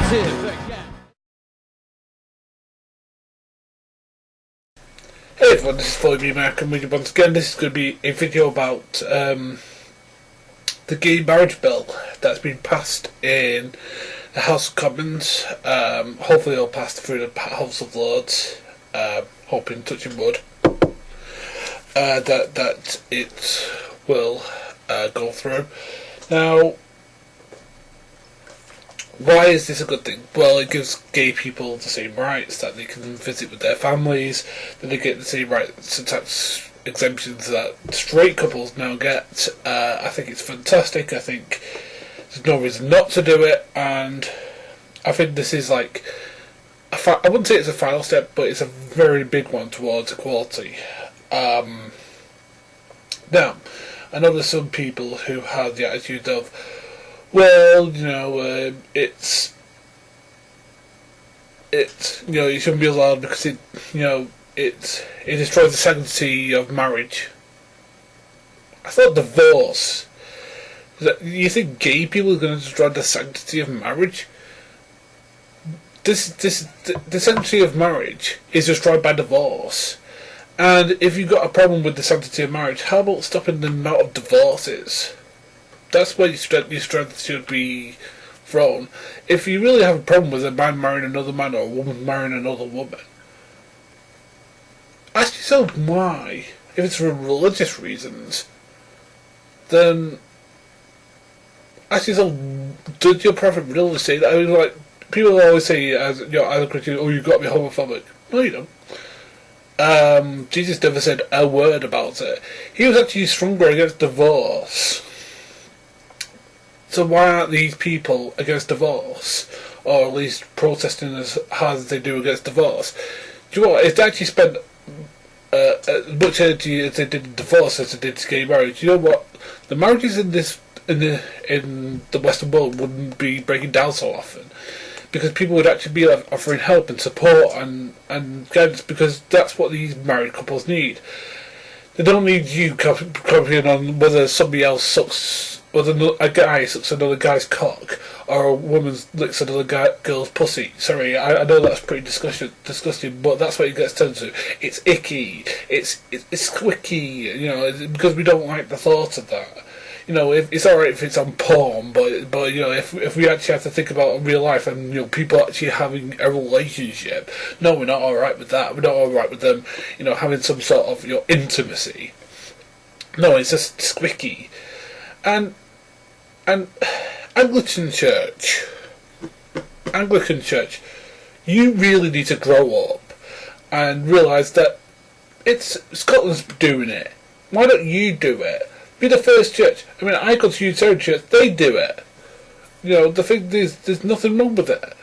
Hey everyone, this is Phoneybeetlemaniacxs once again. This is going to be a video about the gay marriage bill that's been passed in the House of Commons. Hopefully it'll pass through the House of Lords, hoping, touching wood, that it will go through. Now, why is this a good thing? Well, it gives gay people the same rights, that they can visit with their families, that they get the same rights and tax exemptions that straight couples now get. I think it's fantastic. I think there's no reason not to do it, and I think this is like, I wouldn't say it's a final step, but it's a very big one towards equality. Now, I know there's some people who have the attitude of, well, it's you shouldn't be allowed because it destroys the sanctity of marriage. I thought divorce. You think gay people are going to destroy the sanctity of marriage? The sanctity of marriage is destroyed by divorce. And if you've got a problem with the sanctity of marriage, how about stopping the amount of divorces? That's where your strength should be thrown. If you really have a problem with a man marrying another man or a woman marrying another woman, ask yourself why. If it's for religious reasons, then ask yourself, did your prophet really say that? I mean, like, people always say, as a Christian, oh, you've got to be homophobic. No, you don't. Jesus never said a word about it. He was actually stronger against divorce. So why aren't these people against divorce, or at least protesting as hard as they do against divorce? Do you know what? If they actually spent as much energy as they did in divorce as they did to gay marriage, you know what? The marriages in the Western world wouldn't be breaking down so often, because people would actually be offering help and support and guidance, because that's what these married couples need. They don't need you commenting on whether somebody else sucks. Whether a guy sucks another guy's cock, or a woman licks another girl's pussy. Sorry, I know that's pretty disgusting, but that's what it gets turned to. It's icky, it's squicky, because we don't like the thought of that. It's alright if it's on porn, but if we actually have to think about real life and people actually having a relationship, no, we're not alright with that. We're not alright with them, having some sort of intimacy. No, it's just squicky. And Anglican Church, you really need to grow up and realise that it's Scotland's doing it. Why don't you do it? Be the first church. I mean, I go to Unitarian Church, they do it. The thing is, there's nothing wrong with it.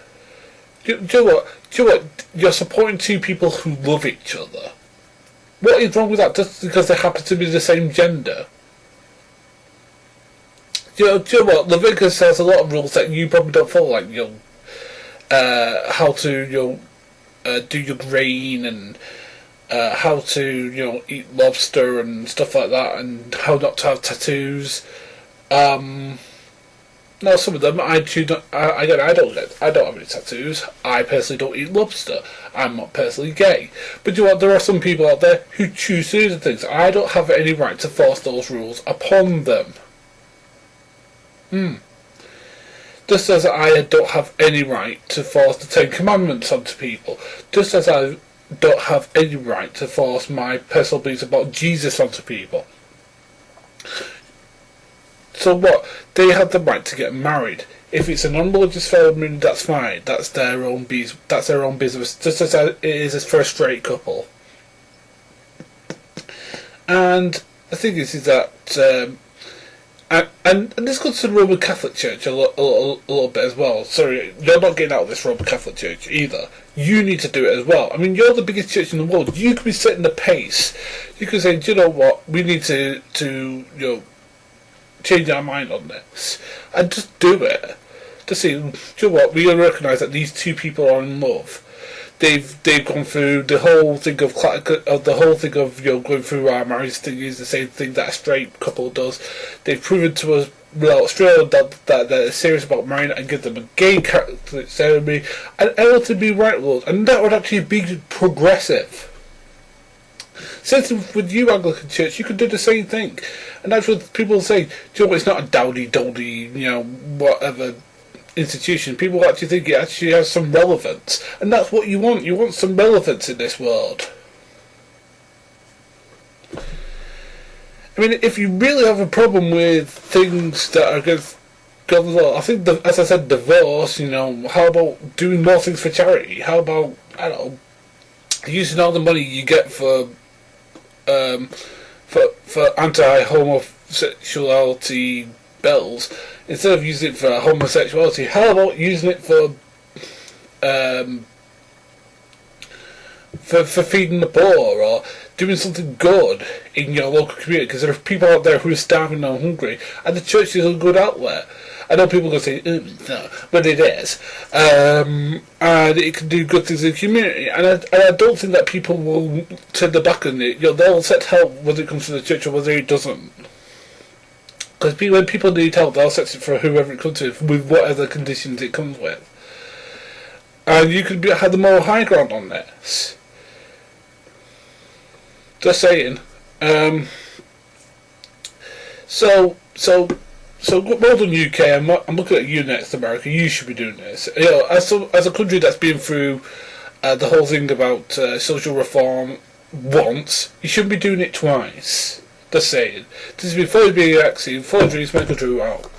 Do you know what? You're supporting two people who love each other. What is wrong with that just because they happen to be the same gender? Do you know what? Leviticus has a lot of rules that you probably don't follow, like how to do your grain, and how to eat lobster and stuff like that, and how not to have tattoos. Now some of them I don't have any tattoos. I personally don't eat lobster. I'm not personally gay. But you know what? There are some people out there who choose to do the things. I don't have any right to force those rules upon them. Just as I don't have any right to force the Ten Commandments onto people. Just as I don't have any right to force my personal beliefs about Jesus onto people. So what? They have the right to get married. If it's a non-religious ceremony, that's fine. That's their own business. Just as it is for a straight couple. And the thing is that. And this goes to the Roman Catholic Church a little bit as well. Sorry, you're not getting out of this Roman Catholic Church either. You need to do it as well. I mean, you're the biggest church in the world. You could be setting the pace. You could say, do you know what? We need to change our mind on this. And just do it. To see, do you know what? We recognise that these two people are in love. They've gone through the whole thing of going through our marriage thing is the same thing that a straight couple does. They've proven to us Australia that they're serious about marrying and give them a gay Catholic ceremony and LGBT laws, and that would actually be progressive. Same thing with you, Anglican Church, you could do the same thing. And that's what people say, do you know what, it's not a dowdy, whatever institution. People actually think it actually has some relevance. And that's what you want. You want some relevance in this world. I mean, if you really have a problem with things that are against God's law, I think, as I said, divorce, how about doing more things for charity? How about, I don't know, using all the money you get for anti-homosexuality bills, instead of using it for homosexuality, how about using it for feeding the poor, or doing something good in your local community? Because there are people out there who are starving and hungry, and the church is a good outlet. I know people are going to say, it's not, but it is. And it can do good things in the community. And I don't think that people will turn their back on it. They'll accept help whether it comes to the church or whether it doesn't. Because when people need help, they'll accept it for whoever it comes to, with whatever conditions it comes with. And you could have the moral high ground on this. Just saying. So more than UK, I'm looking at you next, America. You should be doing this. As a country that's been through the whole thing about social reform once, you shouldn't be doing it twice. Just saying. This has been Phoneybeetlemaniacxs, Phoney Dreams, Make a Drew out.